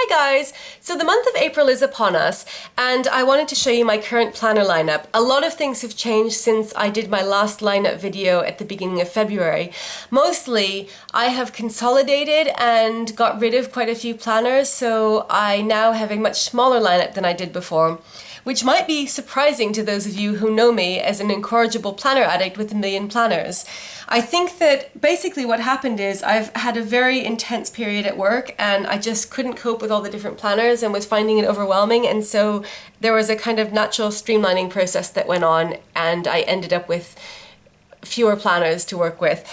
Hi guys! So the month of April is upon us and I wanted to show you my current planner lineup. A lot of things have changed since I did my last lineup video at the beginning of February. Mostly I have consolidated and got rid of quite a few planners, so I now have a much smaller lineup than I did before, which might be surprising to those of you who know me as an incorrigible planner addict with a million planners. I think that basically what happened is I've had a very intense period at work and I just couldn't cope with all the different planners and was finding it overwhelming, and so there was a kind of natural streamlining process that went on and I ended up with fewer planners to work with.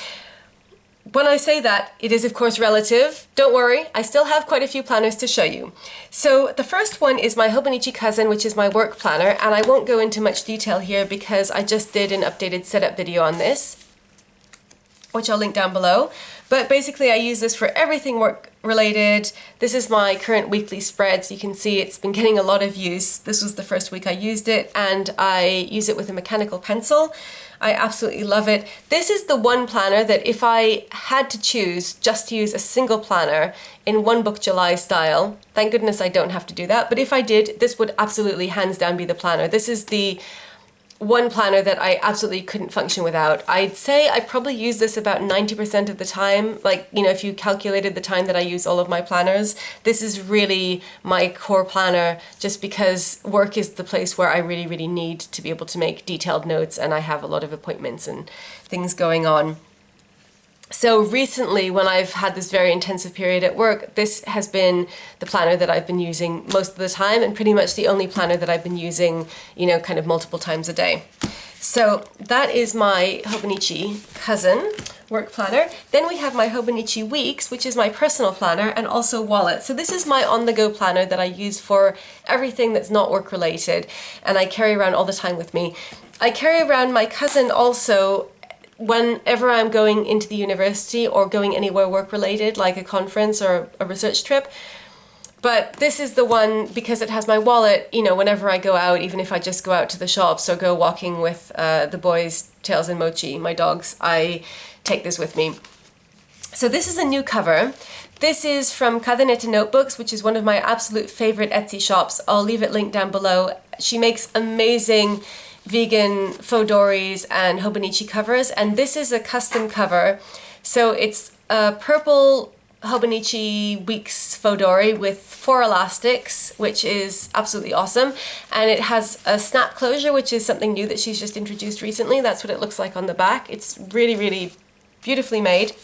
When I say that, it is of course relative. Don't worry, I still have quite a few planners to show you. So the first one is my Hobonichi Cousin, which is my work planner, and I won't go into much detail here because I just did an updated setup video on this, which I'll link down below. But basically I use this for everything work related. This is my current weekly spread, so you can see it's been getting a lot of use. This was the first week I used it, and I use it with a mechanical pencil. I absolutely love it. This is the one planner that if I had to choose just to use a single planner in one book July style, thank goodness I don't have to do that, but if I did, this would absolutely hands down be the planner. This is the one planner that I absolutely couldn't function without. I'd say I probably use this about 90% of the time. Like, you know, if you calculated the time that I use all of my planners, this is really my core planner, just because work is the place where I really need to be able to make detailed notes, and I have a lot of appointments and things going on. So recently, when I've had this very intensive period at work, this has been the planner that I've been using most of the time, and pretty much the only planner that I've been using, you know, kind of multiple times a day. So that is my Hobonichi Cousin work planner. Then we have my Hobonichi Weeks, which is my personal planner and also wallet. So this is my on-the-go planner that I use for everything that's not work related, and I carry around all the time with me. I carry around my Cousin also whenever I'm going into the university or going anywhere work related, like a conference or a research trip. But this is the one because it has my wallet, you know, whenever I go out, even if I just go out to the shops or go walking with the boys, Tails and Mochi, my dogs, I take this with me. So this is a new cover. This is from Caderneta Notebooks, which is one of my absolute favorite Etsy shops. I'll leave it linked down below. She makes amazing vegan faux dories and Hobonichi covers, and this is a custom cover. So it's a purple Hobonichi Weeks faux dory with 4 elastics, which is absolutely awesome, and it has a snap closure, which is something new that she's just introduced recently. That's what it looks like on the back. It's really beautifully made.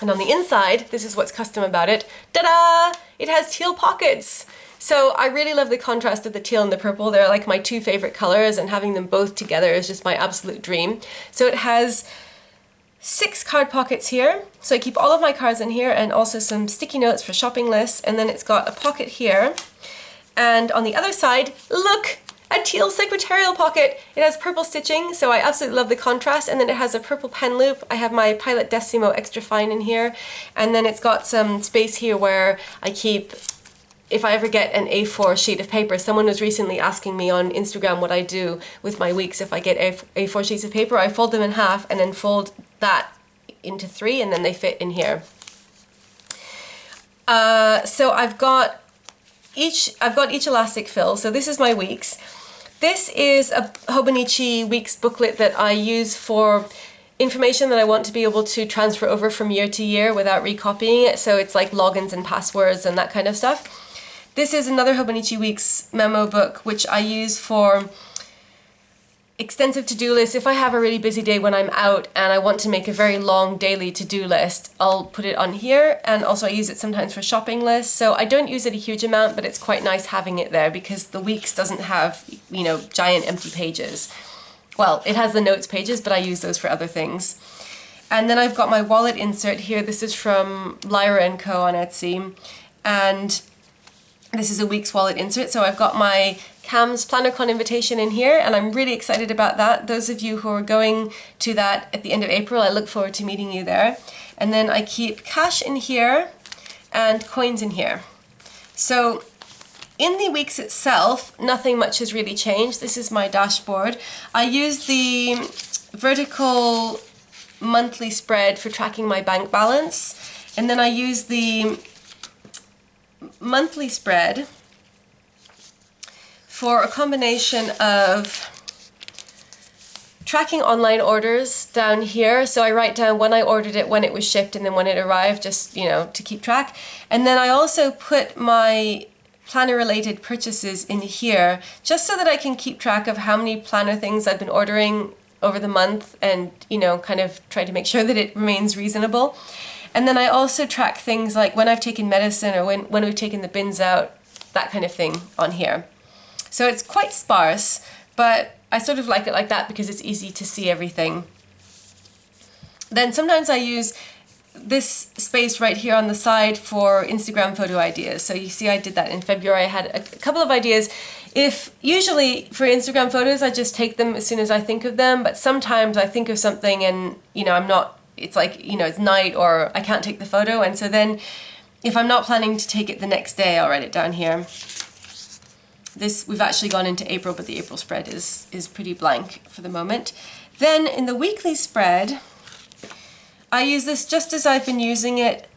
And on the inside, this is what's custom about it. Ta-da! It has teal pockets. So I really love the contrast of the teal and the purple. They're like my two favorite colors, and having them both together is just my absolute dream. So it has 6 card pockets here. So I keep all of my cards in here, and also some sticky notes for shopping lists. And then it's got a pocket here. And on the other side, look! A teal secretarial pocket. It has purple stitching, so I absolutely love the contrast, and then it has a purple pen loop. I have my Pilot Decimo extra fine in here, and then it's got some space here where I keep, if I ever get an A4 sheet of paper. Someone was recently asking me on Instagram what I do with my weeks if I get A4 sheets of paper. I fold them in half and then fold that into 3, and then they fit in here. So I've got each elastic fill. So this is my weeks. This is a Hobonichi Weeks booklet that I use for information that I want to be able to transfer over from year to year without recopying it. So it's like logins and passwords and that kind of stuff. This is another Hobonichi Weeks memo book, which I use for extensive to-do lists. If I have a really busy day when I'm out and I want to make a very long daily to-do list, I'll put it on here, and also I use it sometimes for shopping lists. So I don't use it a huge amount, but it's quite nice having it there because the Weeks doesn't have, you know, giant empty pages. Well, it has the notes pages, but I use those for other things. And then I've got my wallet insert here. This is from Lyra & Co. on Etsy, and this is a Weeks wallet insert. So I've got my CAMS PlannerCon invitation in here, and I'm really excited about that. Those of you who are going to that at the end of April, I look forward to meeting you there. And then I keep cash in here and coins in here. So in the Weeks itself, nothing much has really changed. This is my dashboard. I use the vertical monthly spread for tracking my bank balance, and then I use the monthly spread for a combination of tracking online orders down here. So I write down when I ordered it, when it was shipped, and then when it arrived, just, you know, to keep track. And then I also put my planner related purchases in here, just so that I can keep track of how many planner things I've been ordering over the month, and, you know, kind of try to make sure that it remains reasonable. And then I also track things like when I've taken medicine, or when we've taken the bins out, that kind of thing on here. So it's quite sparse, but I sort of like it like that because it's easy to see everything. Then sometimes I use this space right here on the side for Instagram photo ideas. So you see I did that in February. I had a couple of ideas. Usually for Instagram photos, I just take them as soon as I think of them, but sometimes I think of something and, you know, it's like, you know, it's night or I can't take the photo. And so then if I'm not planning to take it the next day, I'll write it down here. We've actually gone into April, but the April spread is pretty blank for the moment. Then in the weekly spread, I use this just as I've been using it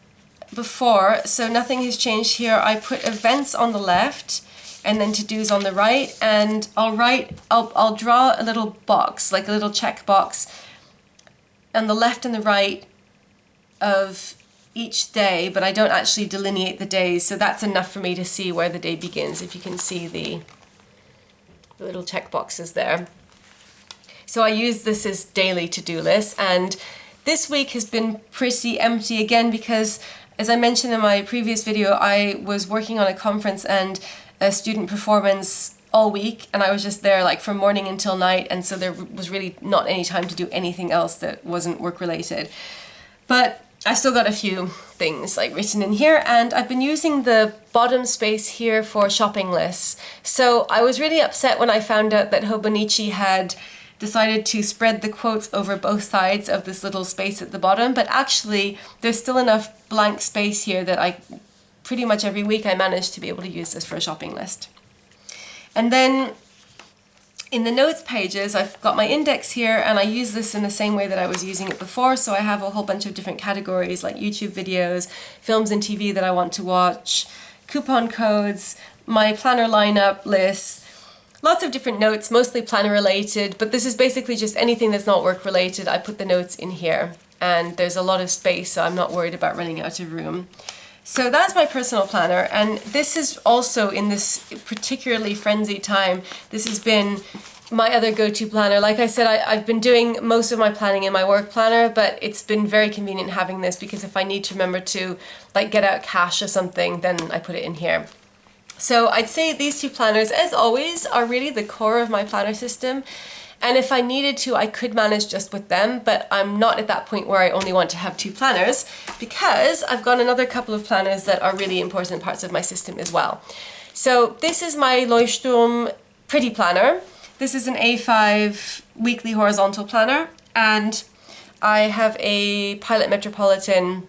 before, so nothing has changed here. I put events on the left and then to-dos on the right, and I'll draw a little box, like a little check box on the left and the right of each day, but I don't actually delineate the days, so that's enough for me to see where the day begins, if you can see the little check boxes there. So I use this as daily to-do list, and this week has been pretty empty again because, as I mentioned in my previous video, I was working on a conference and a student performance all week, and I was just there like from morning until night, and so there was really not any time to do anything else that wasn't work related. But I still got a few things like written in here, and I've been using the bottom space here for shopping lists. So I was really upset when I found out that Hobonichi had decided to spread the quotes over both sides of this little space at the bottom, but actually there's still enough blank space here that I pretty much every week I managed to be able to use this for a shopping list. And then in the notes pages, I've got my index here, and I use this in the same way that I was using it before. So I have a whole bunch of different categories like YouTube videos, films and TV that I want to watch, coupon codes, my planner lineup lists, lots of different notes, mostly planner related, but this is basically just anything that's not work related. I put the notes in here, and there's a lot of space, so I'm not worried about running out of room. So that's my personal planner, and this is also, in this particularly frenzied time, this has been my other go-to planner. Like I said, I've been doing most of my planning in my work planner, but it's been very convenient having this because if I need to remember to like get out cash or something, then I put it in here. So I'd say these two planners, as always, are really the core of my planner system. And if I needed to, I could manage just with them, but I'm not at that point where I only want to have two planners because I've got another couple of planners that are really important parts of my system as well. So this is my Leuchtturm Pretty Planner. This is an A5 weekly horizontal planner, and I have a Pilot Metropolitan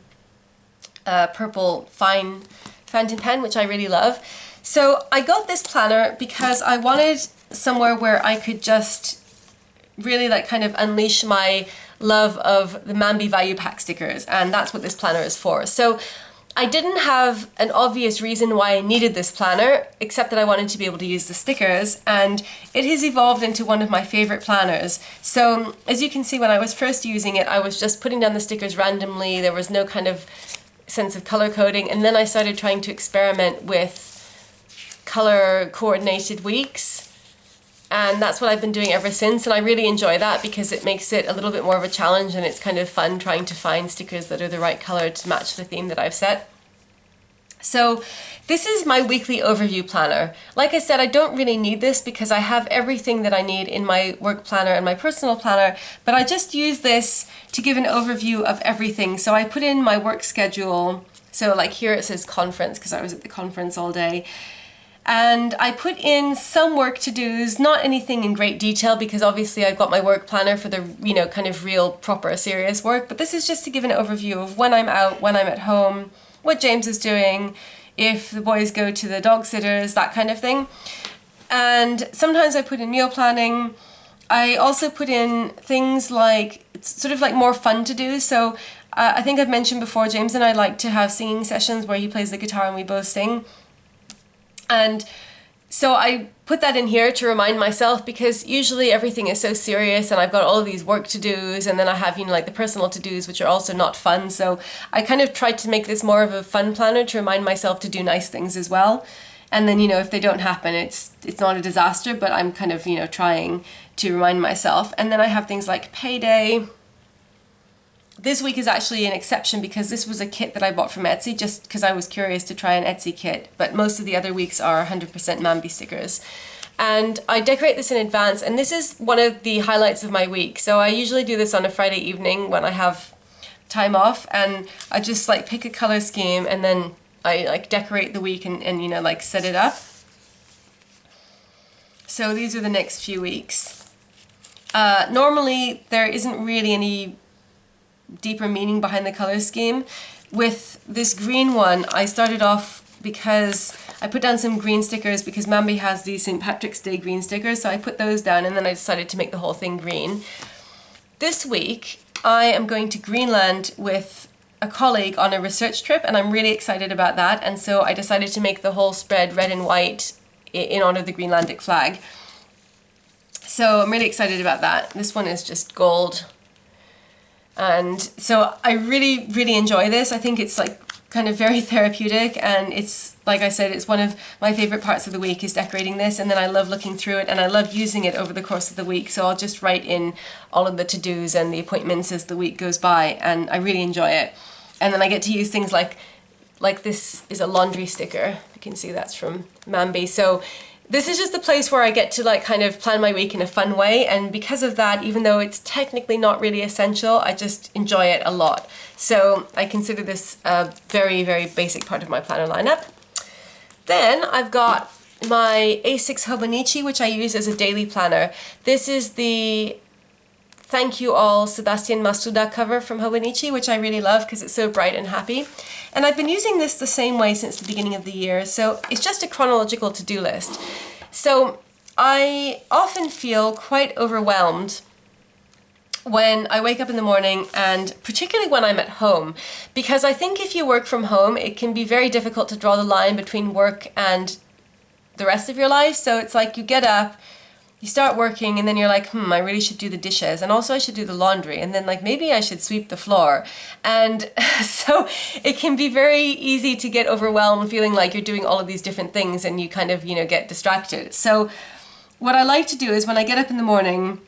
purple fine fountain pen, which I really love. So I got this planner because I wanted somewhere where I could just really like kind of unleash my love of the Mambi Value Pack stickers, and that's what this planner is for. So I didn't have an obvious reason why I needed this planner, except that I wanted to be able to use the stickers, and it has evolved into one of my favorite planners. So as you can see, when I was first using it, I was just putting down the stickers randomly. There was no kind of sense of color coding, and then I started trying to experiment with color coordinated weeks. And that's what I've been doing ever since, and I really enjoy that because it makes it a little bit more of a challenge, and it's kind of fun trying to find stickers that are the right color to match the theme that I've set. So this is my weekly overview planner. Like I said, I don't really need this because I have everything that I need in my work planner and my personal planner, but I just use this to give an overview of everything. So I put in my work schedule. So like here it says conference because I was at the conference all day. And I put in some work to-dos, not anything in great detail because obviously I've got my work planner for the, you know, kind of real, proper, serious work. But this is just to give an overview of when I'm out, when I'm at home, what James is doing, if the boys go to the dog sitters, that kind of thing. And sometimes I put in meal planning. I also put in things like, it's sort of like more fun to do. So I think I've mentioned before, James and I like to have singing sessions where he plays the guitar and we both sing. And so I put that in here to remind myself, because usually everything is so serious and I've got all of these work to-dos, and then I have, you know, like the personal to-dos, which are also not fun. So I kind of tried to make this more of a fun planner to remind myself to do nice things as well. And then, you know, if they don't happen, it's not a disaster, but I'm kind of, you know, trying to remind myself. And then I have things like payday. This week is actually an exception because this was a kit that I bought from Etsy just because I was curious to try an Etsy kit, but most of the other weeks are 100% Mambi stickers. And I decorate this in advance, and this is one of the highlights of my week. So I usually do this on a Friday evening when I have time off, and I just like pick a color scheme and then I like decorate the week and you know, like set it up. So these are the next few weeks. Normally there isn't really any deeper meaning behind the color scheme. With this green one, I started off because I put down some green stickers because Mambi has these St. Patrick's Day green stickers, so I put those down and then I decided to make the whole thing green. This week I am going to Greenland with a colleague on a research trip, and I'm really excited about that, and so I decided to make the whole spread red and white in honor of the Greenlandic flag. So I'm really excited about that. This one is just gold. And so I really, really enjoy this. I think it's like kind of very therapeutic, and it's, like I said, it's one of my favorite parts of the week is decorating this, and then I love looking through it and I love using it over the course of the week. So I'll just write in all of the to-dos and the appointments as the week goes by, and I really enjoy it. And then I get to use things like this is a laundry sticker. You can see that's from Mambi. So this is just a place where I get to like kind of plan my week in a fun way, and because of that, even though it's technically not really essential, I just enjoy it a lot. So I consider this a very, very basic part of my planner lineup. Then I've got my A6 Hobonichi, which I use as a daily planner. This is the Thank You All Sebastian Masuda cover from Hobonichi, which I really love because it's so bright and happy. And I've been using this the same way since the beginning of the year, so it's just a chronological to-do list. So I often feel quite overwhelmed when I wake up in the morning, and particularly when I'm at home, because I think if you work from home, it can be very difficult to draw the line between work and the rest of your life. So it's like you get up, you start working, and then you're like, I really should do the dishes, and also I should do the laundry, and then like maybe I should sweep the floor. And so it can be very easy to get overwhelmed feeling like you're doing all of these different things and you kind of, you know, get distracted. So what I like to do is when I get up in the morning,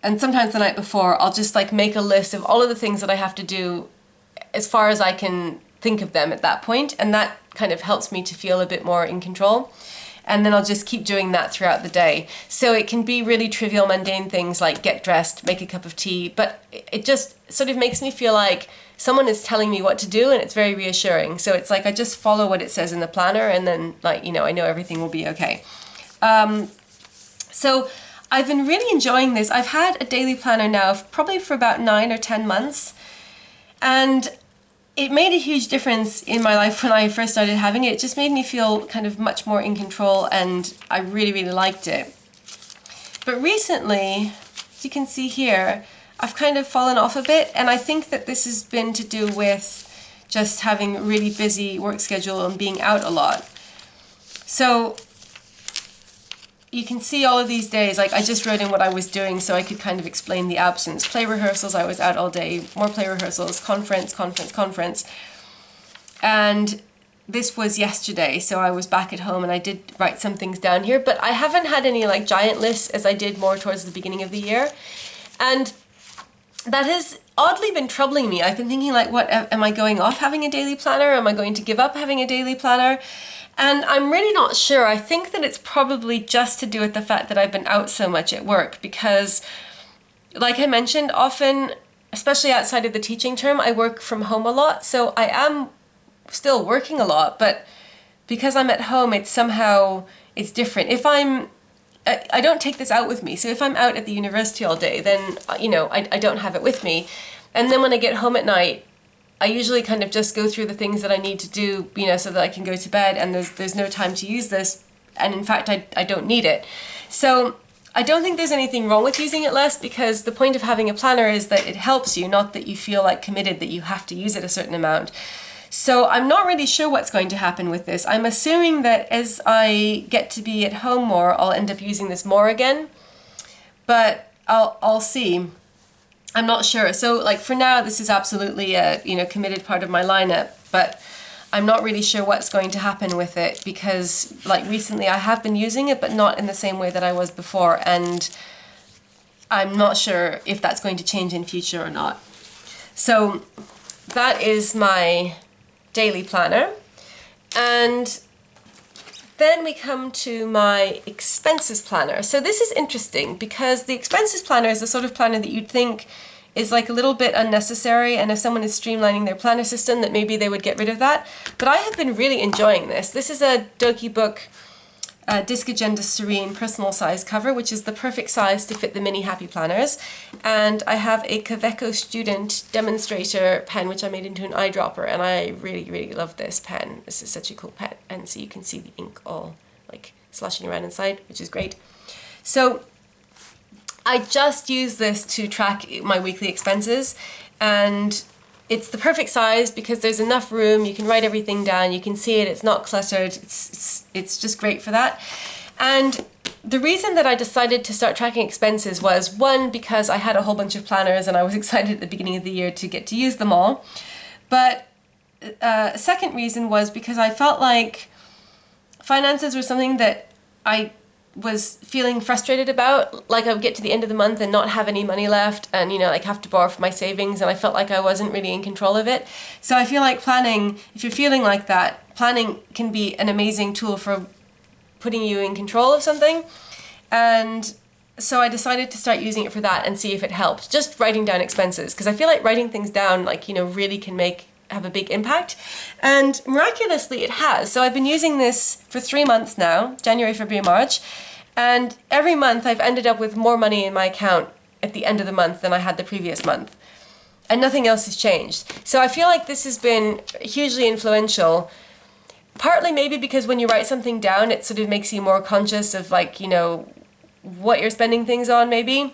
and sometimes the night before, I'll just like make a list of all of the things that I have to do as far as I can think of them at that point, and that kind of helps me to feel a bit more in control. And then I'll just keep doing that throughout the day. So it can be really trivial, mundane things like get dressed, make a cup of tea, but it just sort of makes me feel like someone is telling me what to do, and it's very reassuring. So it's like I just follow what it says in the planner, and then like, you know, I know everything will be okay. So I've been really enjoying this. I've had a daily planner now probably for about 9 or 10 months, and it made a huge difference in my life when I first started having it. It just made me feel kind of much more in control, and I really, really liked it. But recently, as you can see here, I've kind of fallen off a bit, and I think that this has been to do with just having a really busy work schedule and being out a lot. So you can see all of these days, like I just wrote in what I was doing so I could kind of explain the absence. Play rehearsals, I was out all day, more play rehearsals, conference. And this was yesterday, so I was back at home and I did write some things down here, but I haven't had any like giant lists as I did more towards the beginning of the year. And that has oddly been troubling me. I've been thinking like, what, am I going off having a daily planner? Am I going to give up having a daily planner? And I'm really not sure. I think that it's probably just to do with the fact that I've been out so much at work, because like I mentioned, often, especially outside of the teaching term, I work from home a lot. So I am still working a lot, but because I'm at home, it's different. If I don't take this out with me. So if I'm out at the university all day, then, you know, I don't have it with me. And then when I get home at night, I usually kind of just go through the things that I need to do, you know, so that I can go to bed, and there's no time to use this. And in fact, I don't need it. So I don't think there's anything wrong with using it less, because the point of having a planner is that it helps you, not that you feel like committed that you have to use it a certain amount. So I'm not really sure what's going to happen with this. I'm assuming that as I get to be at home more, I'll end up using this more again, but I'll see. I'm not sure. So like for now, this is absolutely a, you know, committed part of my lineup, but I'm not really sure what's going to happen with it because like recently I have been using it, but not in the same way that I was before. And I'm not sure if that's going to change in future or not. So that is my daily planner. And then we come to my expenses planner. So this is interesting because the expenses planner is the sort of planner that you'd think is like a little bit unnecessary, and if someone is streamlining their planner system that maybe they would get rid of that. But I have been really enjoying this. This is a Doki Book Disc Agenda Serene personal size cover, which is the perfect size to fit the mini happy planners. And I have a Kaweco Student demonstrator pen, which I made into an eyedropper, and I really, really love this pen. This is such a cool pen, and so you can see the ink all like sloshing around inside, which is great. So I just use this to track my weekly expenses, and it's the perfect size because there's enough room, you can write everything down, you can see it, it's not cluttered, it's just great for that. And the reason that I decided to start tracking expenses was, one, because I had a whole bunch of planners and I was excited at the beginning of the year to get to use them all. But a second reason was because I felt like finances were something that I was feeling frustrated about. Like I would get to the end of the month and not have any money left, and you know, like have to borrow from my savings, and I felt like I wasn't really in control of it. So I feel like planning, if you're feeling like that, planning can be an amazing tool for putting you in control of something. And so I decided to start using it for that and see if it helped. Just writing down expenses, because I feel like writing things down, like, you know, really can have a big impact. And miraculously it has. So I've been using this for 3 months now, January, February, March. And every month I've ended up with more money in my account at the end of the month than I had the previous month. And nothing else has changed. So I feel like this has been hugely influential. Partly maybe because when you write something down, it sort of makes you more conscious of, like, you know, what you're spending things on maybe.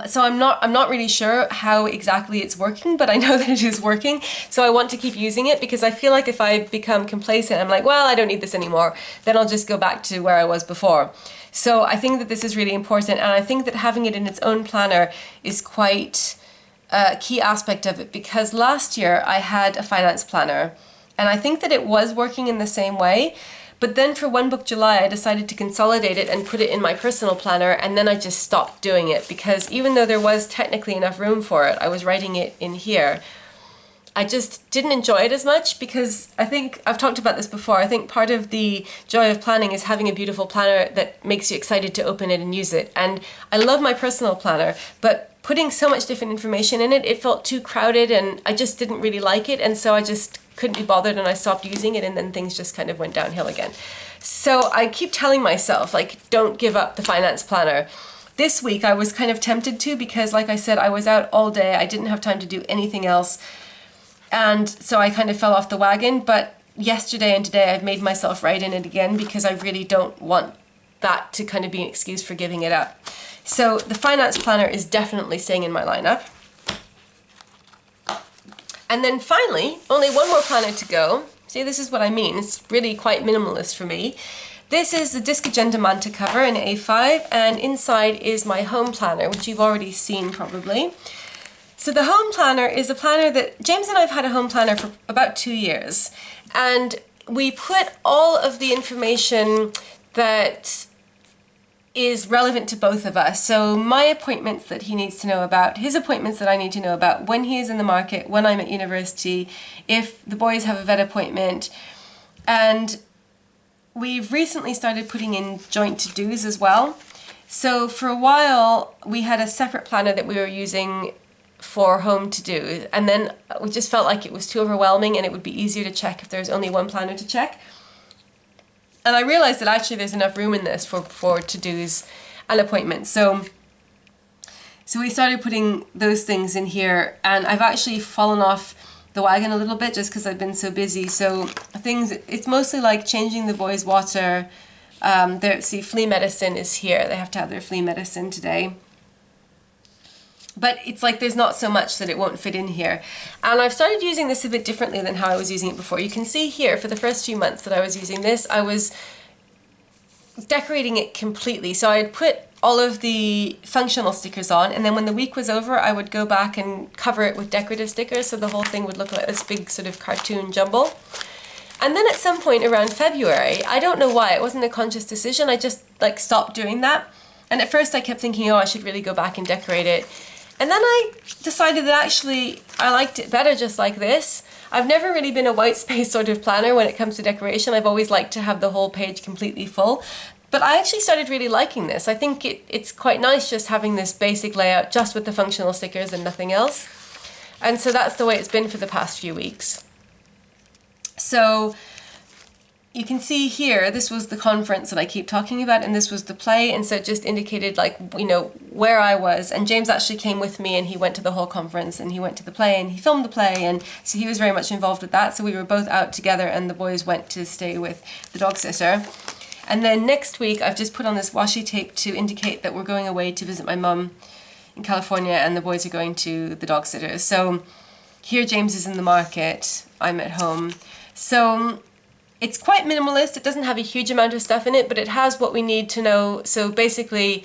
So I'm not really sure how exactly it's working, but I know that it is working. So I want to keep using it because I feel like if I become complacent, I'm like, well, I don't need this anymore, then I'll just go back to where I was before. So I think that this is really important, and I think that having it in its own planner is quite a key aspect of it, because last year I had a finance planner and I think that it was working in the same way. But then for One Book July, I decided to consolidate it and put it in my personal planner, and then I just stopped doing it because even though there was technically enough room for it, I was writing it in here. I just didn't enjoy it as much because I think, I've talked about this before, I think part of the joy of planning is having a beautiful planner that makes you excited to open it and use it. And I love my personal planner, but putting so much different information in it, it felt too crowded and I just didn't really like it, and so I just couldn't be bothered and I stopped using it, and then things just kind of went downhill again. So I keep telling myself, like, don't give up the finance planner. This week I was kind of tempted to because, like I said, I was out all day, I didn't have time to do anything else, and so I kind of fell off the wagon. But yesterday and today I've made myself write in it again because I really don't want that to kind of be an excuse for giving it up. So the finance planner is definitely staying in my lineup. And then finally, only one more planner to go. See, this is what I mean. It's really quite minimalist for me. This is the Disc Agenda Manta cover in A5, and inside is my home planner, which you've already seen probably. So the home planner is a planner that James and I have had a home planner for about 2 years. And we put all of the information that is relevant to both of us. So my appointments that he needs to know about, his appointments that I need to know about, when he is in the market, when I'm at university, if the boys have a vet appointment. And we've recently started putting in joint to-dos as well. So for a while we had a separate planner that we were using for home to-do, and then we just felt like it was too overwhelming and it would be easier to check if there's only one planner to check. And I realized that actually there's enough room in this for to-dos and appointments. So we started putting those things in here, and I've actually fallen off the wagon a little bit just because I've been so busy. So things, it's mostly like changing the boys' water. See, flea medicine is here. They have to have their flea medicine today. but it's like there's not so much that it won't fit in here. And I've started using this a bit differently than how I was using it before. You can see here for the first few months that I was using this, I was decorating it completely. So I'd put all of the functional stickers on, and then when the week was over, I would go back and cover it with decorative stickers, so the whole thing would look like this big sort of cartoon jumble. And then at some point around February, I don't know why, it wasn't a conscious decision, I just like stopped doing that. And at first I kept thinking, oh, I should really go back and decorate it. And then I decided that actually I liked it better just like this. I've never really been a white space sort of planner when it comes to decoration. I've always liked to have the whole page completely full. But I actually started really liking this. I think it's quite nice just having this basic layout just with the functional stickers and nothing else. And so that's the way it's been for the past few weeks. So you can see here, this was the conference that I keep talking about, and this was the play, and so it just indicated like, you know, where I was. And James actually came with me, and he went to the whole conference, and he went to the play, and he filmed the play, and so he was very much involved with that. So we were both out together, and the boys went to stay with the dog sitter. And then next week, I've just put on this washi tape to indicate that we're going away to visit my mum in California, and the boys are going to the dog sitter. So here James is in the market, I'm at home. So it's quite minimalist. It doesn't have a huge amount of stuff in it, but it has what we need to know. So basically,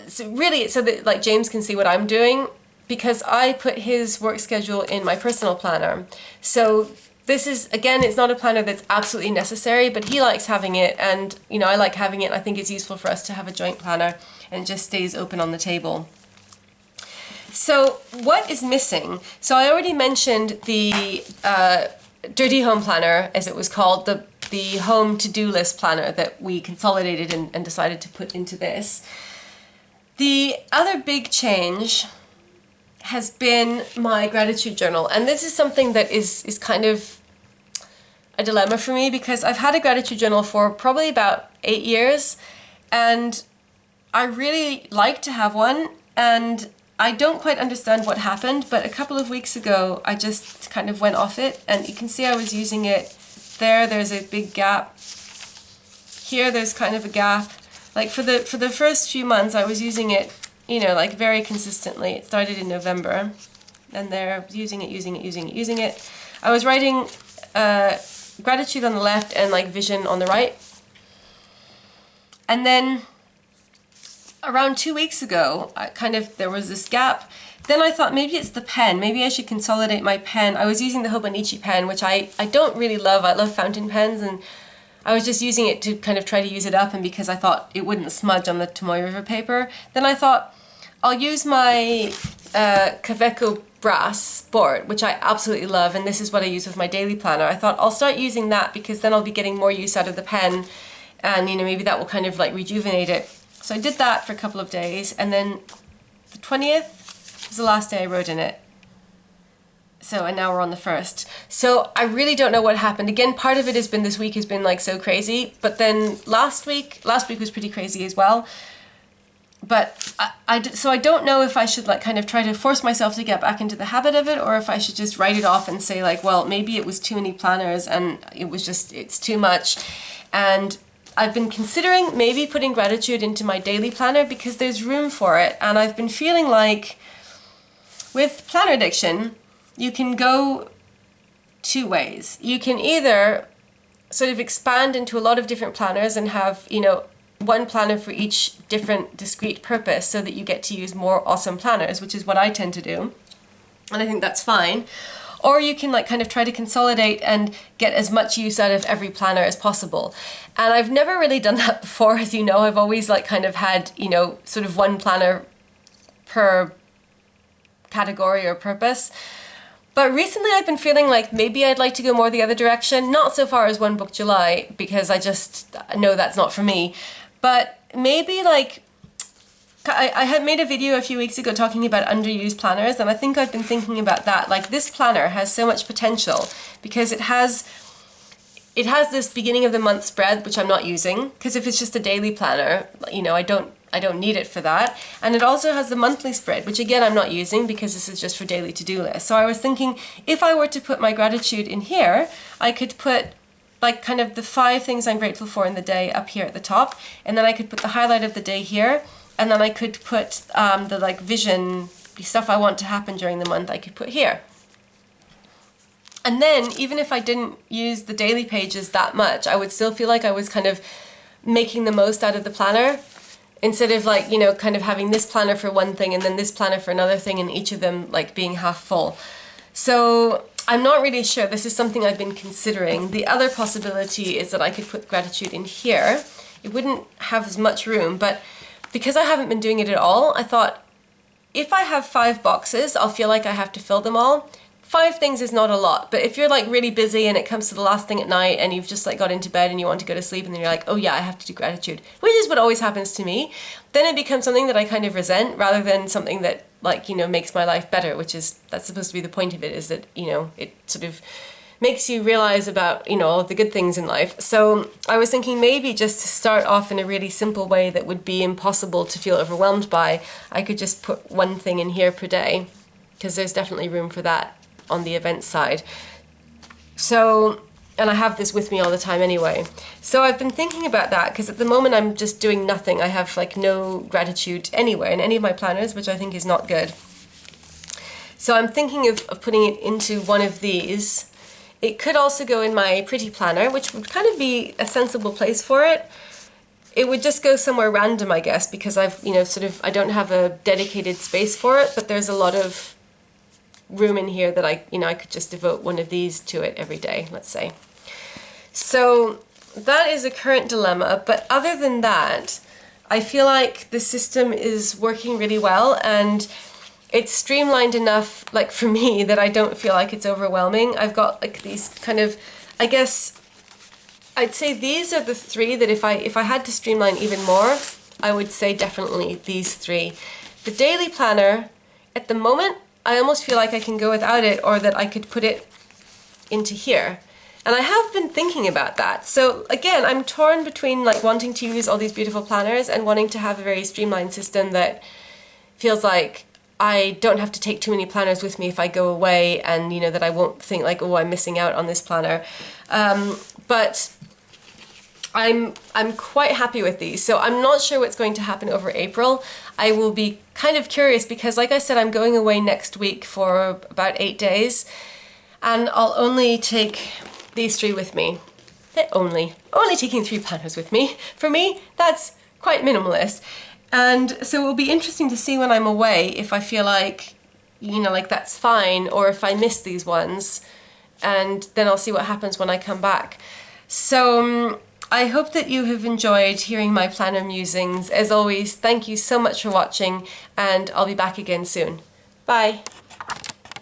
so that like James can see what I'm doing, because I put his work schedule in my personal planner. So this is, again, it's not a planner that's absolutely necessary, but he likes having it, and you know, I like having it. I think it's useful for us to have a joint planner, and it just stays open on the table. So what is missing? So I already mentioned the Dirty Home Planner, as it was called, the home to-do list planner that we consolidated and decided to put into this. The other big change has been my gratitude journal, and this is something that is kind of a dilemma for me, because I've had a gratitude journal for probably about 8 years, and I really like to have one, and I don't quite understand what happened, but a couple of weeks ago I just kind of went off it, and you can see I was using it there. There's a big gap. Here there's kind of a gap. Like for the first few months I was using it, you know, like very consistently. It started in November, and there, using it. I was writing gratitude on the left and like vision on the right. And then around 2 weeks ago, there was this gap. Then I thought maybe it's the pen. Maybe I should consolidate my pen. I was using the Hobonichi pen, which I don't really love. I love fountain pens, and I was just using it to kind of try to use it up, and because I thought it wouldn't smudge on the Tomoe River paper. Then I thought I'll use my Kaweco brass board, which I absolutely love, and this is what I use with my daily planner. I thought I'll start using that, because then I'll be getting more use out of the pen, and you know, maybe that will kind of like rejuvenate it. So I did that for a couple of days, and then the 20th was the last day I wrote in it. So, and now we're on the 1st. So I really don't know what happened. Again, part of it has been, this week has been like so crazy, but then last week was pretty crazy as well. But so I don't know if I should like kind of try to force myself to get back into the habit of it, or if I should just write it off and say like, well, maybe it was too many planners and it's too much. And I've been considering maybe putting gratitude into my daily planner, because there's room for it. And I've been feeling like with planner addiction, you can go two ways. You can either sort of expand into a lot of different planners and have, you know, one planner for each different discrete purpose, so that you get to use more awesome planners, which is what I tend to do. And I think that's fine. Or you can like kind of try to consolidate and get as much use out of every planner as possible. And I've never really done that before, as you know. I've always like kind of had, you know, sort of one planner per category or purpose. But recently I've been feeling like maybe I'd like to go more the other direction. Not so far as One Book July, because I just know that's not for me. But maybe like, I had made a video a few weeks ago talking about underused planners, and I think I've been thinking about that. Like, this planner has so much potential, because it has this beginning of the month spread, which I'm not using, because if it's just a daily planner, you know, I don't need it for that. And it also has the monthly spread, which again I'm not using, because this is just for daily to-do lists. So I was thinking, if I were to put my gratitude in here, I could put like kind of the 5 things I'm grateful for in the day up here at the top, and then I could put the highlight of the day here, and then I could put the like vision, the stuff I want to happen during the month, I could put here. And then even if I didn't use the daily pages that much, I would still feel like I was kind of making the most out of the planner, instead of like, you know, kind of having this planner for one thing and then this planner for another thing, and each of them like being half full. So I'm not really sure. This is something I've been considering. The other possibility is that I could put gratitude in here. It wouldn't have as much room, but because I haven't been doing it at all, I thought if I have 5 boxes, I'll feel like I have to fill them all. 5 things is not a lot, but if you're like really busy and it comes to the last thing at night and you've just like got into bed and you want to go to sleep and then you're like, oh yeah, I have to do gratitude, which is what always happens to me, then it becomes something that I kind of resent rather than something that, like, you know, makes my life better, which is, that's supposed to be the point of it, is that, you know, it sort of makes you realize about, you know, all the good things in life. So I was thinking maybe just to start off in a really simple way that would be impossible to feel overwhelmed by, I could just put 1 thing in here per day, because there's definitely room for that on the event side. So, and I have this with me all the time anyway. So I've been thinking about that, because at the moment I'm just doing nothing. I have like no gratitude anywhere in any of my planners, which I think is not good. So I'm thinking of putting it into one of these. It could also go in my pretty planner, which would kind of be a sensible place for it. It would just go somewhere random, I guess, because I've, you know, sort of, I don't have a dedicated space for it, but there's a lot of room in here that I, you know, I could just devote one of these to it every day, let's say. So that is a current dilemma, but other than that, I feel like the system is working really well, and it's streamlined enough, like for me, that I don't feel like it's overwhelming. I've got like these kind of, I guess, I'd say these are the 3 that if I had to streamline even more, I would say definitely these 3. The daily planner, at the moment, I almost feel like I can go without it, or that I could put it into here. And I have been thinking about that. So again, I'm torn between like wanting to use all these beautiful planners and wanting to have a very streamlined system that feels like I don't have to take too many planners with me if I go away, and, you know, that I won't think like, oh, I'm missing out on this planner. But I'm quite happy with these. So I'm not sure what's going to happen over April. I will be kind of curious because, like I said, I'm going away next week for about 8 days, and I'll only take these 3 with me. Only taking 3 planners with me. For me, that's quite minimalist. And so it will be interesting to see when I'm away if I feel like, you know, like that's fine, or if I miss these ones, and then I'll see what happens when I come back. So I hope that you have enjoyed hearing my planner musings. As always, thank you so much for watching, and I'll be back again soon. Bye.